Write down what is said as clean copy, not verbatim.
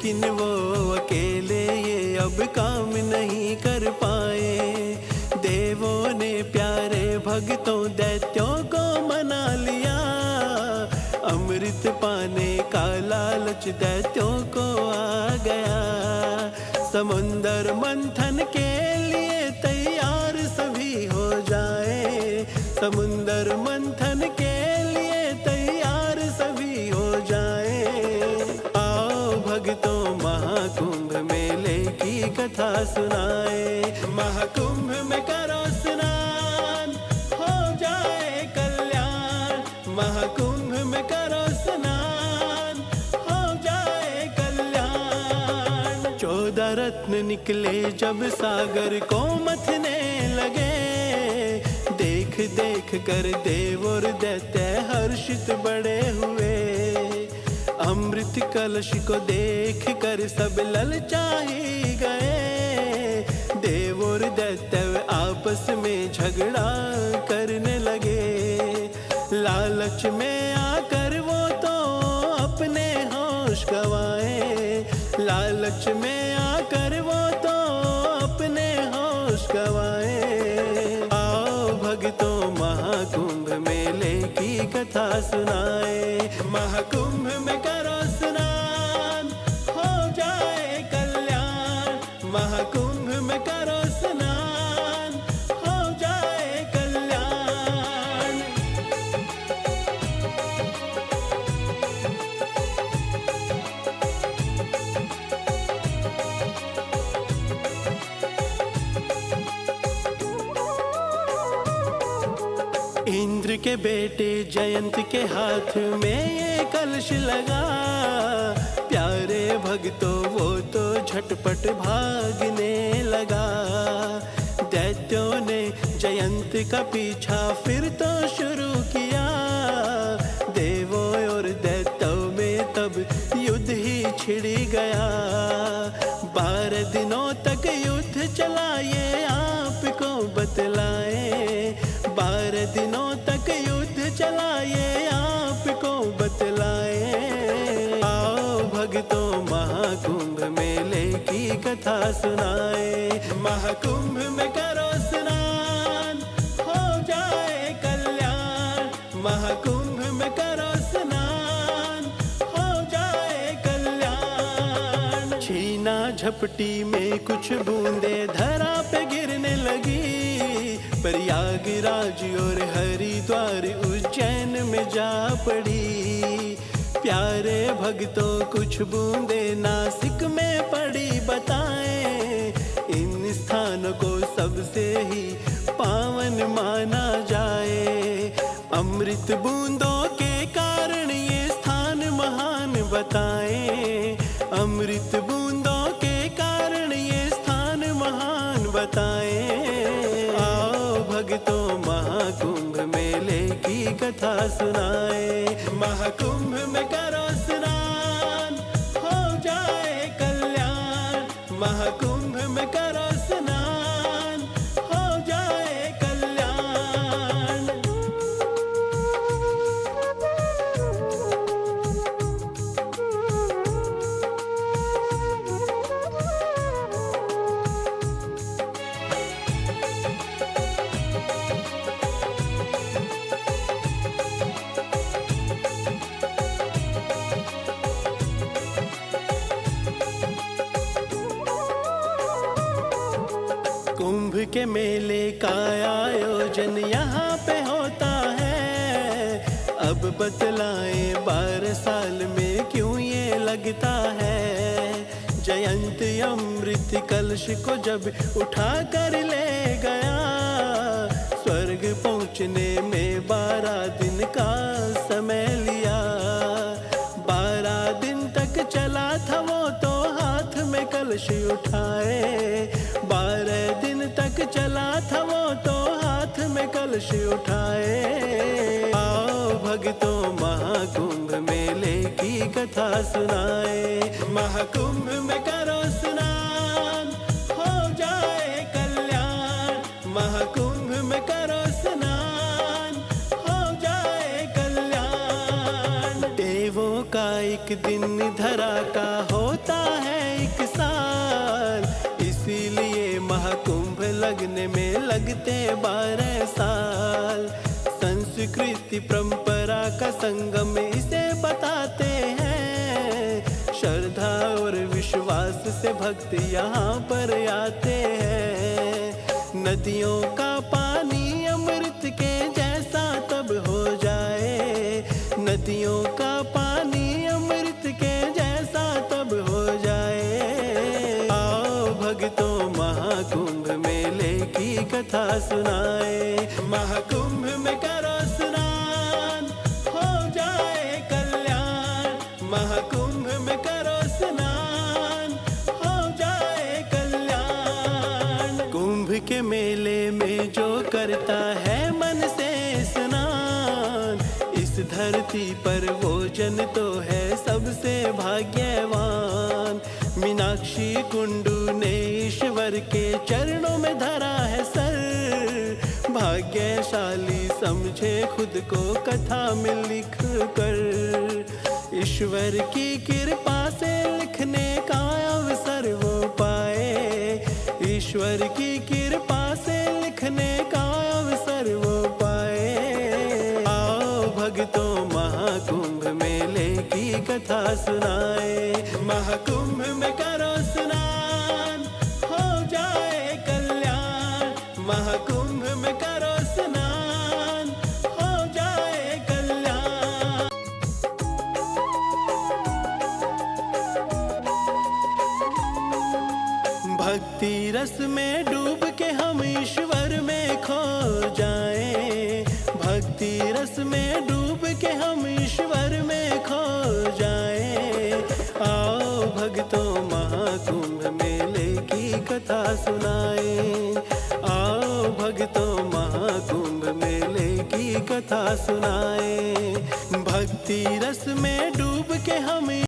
लेकिन वो अकेले ये अब काम नहीं कर पाए। देवों ने प्यारे भक्तों दैत्यों को मना लिया। अमृत पाने का लालच दैत्यों को आ गया। समुंदर मंथन के लिए तैयार सभी हो जाए। समुंदर मंथन के लिए तैयार सभी हो जाए। आओ भक्तों महाकुंभ मेले की कथा सुनाए। महाकुंभ में करो स्नान हो जाए कल्याण। महाकुंभ में करो स्नान हो जाए कल्याण। 14 रत्न निकले जब सागर को मथने लगे। देख देख कर देव और दैत्य हर्षित बड़े हुए। अमृत कलश को देख कर सब ललचाई गए। देव और दैत्य आपस में झगड़ा करने लगे। लालच में आकर वो तो अपने होश गवाए। लालच में आकर वो तो अपने होश गवाए। आओ भक्तों महाकुंभ मेले की कथा सुनाए। महाकुंभ में करो स्नान हो जाए कल्याण। महाकुंभ में करो स्नान हो जाए कल्याण। इंद्र के बेटे जयंत के हाथ में ये कलश लगा। प्यारे भक्तों वो तो झटपट भागने लगा। दैत्यों ने जयंत का पीछा फिर तो शुरू किया। देवों और दैत्यों में तब युद्ध ही छिड़ गया। 12 दिनों तक युद्ध चला ये आपको बतलाए। 12 दिनों तक युद्ध चला ये आपको बतलाए। आओ भक्तों महाकुंभ मेले की कथा सुनाए। महाकुंभ में करो स्नान हो जाए कल्याण। महाकुंभ में करो स्नान हो जाए कल्याण। छीना झपटी में कुछ बूंदे धरा पे गिरने लगी। प्रयागराज और हरिद्वार उज्जैन में जा पड़ी। प्यारे भक्तों कुछ बूंदे नासिक में पड़ी बताएं। इन स्थानों को सबसे ही पावन माना जाए। अमृत बूंदों के कारण ये स्थान महान बताएं। अमृत बूंदों के कारण ये स्थान महान बताएं। भक्तों महाकुंभ मेले की कथा सुनाए। महाकुंभ में करो स्नान हो जाए कल्याण। महाकुंभ में करो स्नान हो जाए कल्याण। कुंभ के मेले का आयोजन यहाँ पे होता है। अब बतलाएं 12 साल में क्यों ये लगता है। जयंत अमृत कलश को जब उठा कर ले गया। स्वर्ग पहुँचने में 12 दिन का समय लिया। 12 दिन तक चला था वो तो हाथ में कलश उठाए। 12 दिन तक चला था वो तो हाथ में कलश उठाए। आओ भक्तों महाकुंभ मेले की कथा सुनाए। महाकुंभ में करो स्नान हो जाए कल्याण। महाकुंभ में करो स्नान हो जाए कल्याण। देवों का एक दिन धरा का होता है एक साल, इसीलिए महाकुंभ लगने में लगते 12 साल। संस्कृति परंपरा का संगम इसे बताते हैं, श्रद्धा और विश्वास से भक्त यहाँ पर आते हैं। नदियों का पानी अमृत के जैसा तब हो जाए, नदियों का पानी अमृत के जैसा तब हो जाए। आओ भक्तों महाकुंभ मेले की कथा सुनाए, महाकुंभ में करो स्नान हो जाए कल्याण, महाकुंभ में करो स्नान हो जाए कल्याण। कुंभ के मेले में जो करता है मन से स्नान, इस धरती पर वो जन तो है सबसे भाग्यवान। मीनाक्षी कुंडू ने ईश्वर के चरणों में धरा है सर, भाग्यशाली समझे खुद को कथा में लिख कर। ईश्वर की कृपा से लिखने का अवसर वो पाए, ईश्वर की कृपा से लिखने का अवसर वो पाए। आओ भक्तों महाकुंभ मेले की कथा सुनाए, महाकुंभ में करो स्नान हो जाए कल्याण, महाकुंभ में करो स्नान हो जाए कल्याण। भक्ति रस में डूब के हम ईश्वर में खो जाएं, भक्ति रस में डूब के हम ईश्वर में खो जाएं। आओ भक्तों महाकुंभ मेले की कथा सुनाए, आओ भक्तों महाकुंभ मेले की कथा सुनाए। भक्ति रस में डूब के हम